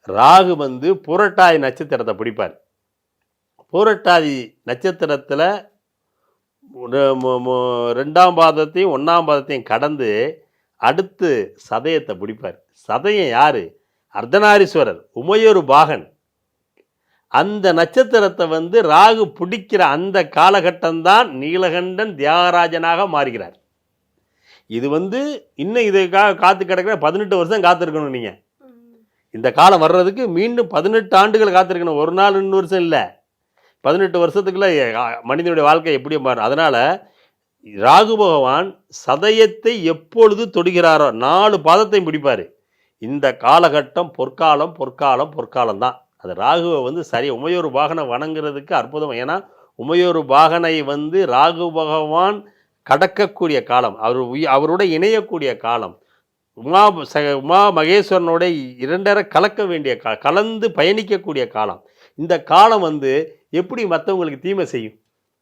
ராகு வந்து புரட்டாதி நட்சத்திரத்தை பிடிப்பார். புரட்டாதி நட்சத்திரத்தில் 2ஆம் பாதத்தையும் 1ஆம் பாதத்தையும் கடந்து அடுத்து சதயத்தை பிடிப்பார். சதயம் யார்? அர்த்தநாரீஸ்வரர், உமையொரு பாகன். அந்த நட்சத்திரத்தை வந்து ராகு பிடிக்கிற அந்த காலகட்டம்தான் நீலகண்டன் தியாகராஜனாக மாறுகிறார். இது வந்து இன்னும் இதுக்காக காத்து கிடக்கிற 18 வருஷம் காத்திருக்கணும். நீங்கள் இந்த காலம் வர்றதுக்கு மீண்டும் 18 ஆண்டுகள் காத்திருக்கணும். ஒரு நாள் 2 வருஷம் இல்லை, 18 வருஷத்துக்குள்ள மனிதனுடைய வாழ்க்கை எப்படி மாறும். அதனால் ராகு பகவான் சதயத்தை எப்பொழுது தொடுகிறாரோ 4 பாதத்தையும் பிடிப்பார். இந்த காலகட்டம் பொற்காலம் பொற்காலம் பொற்காலம் தான். அது ராகுவை வந்து சரி உமையொரு பாகனை வணங்குறதுக்கு அற்புதம். ஏன்னா உமையொரு பாகனை வந்து ராகு பகவான் கடக்கக்கூடிய காலம், அவரோட இணையக்கூடிய காலம், உமா மகேஸ்வரனோட இரண்டரை கலக்க வேண்டிய கலந்து பயணிக்கக்கூடிய காலம். இந்த காலம் வந்து எப்படி மற்றவங்களுக்கு தீமை செய்யும்?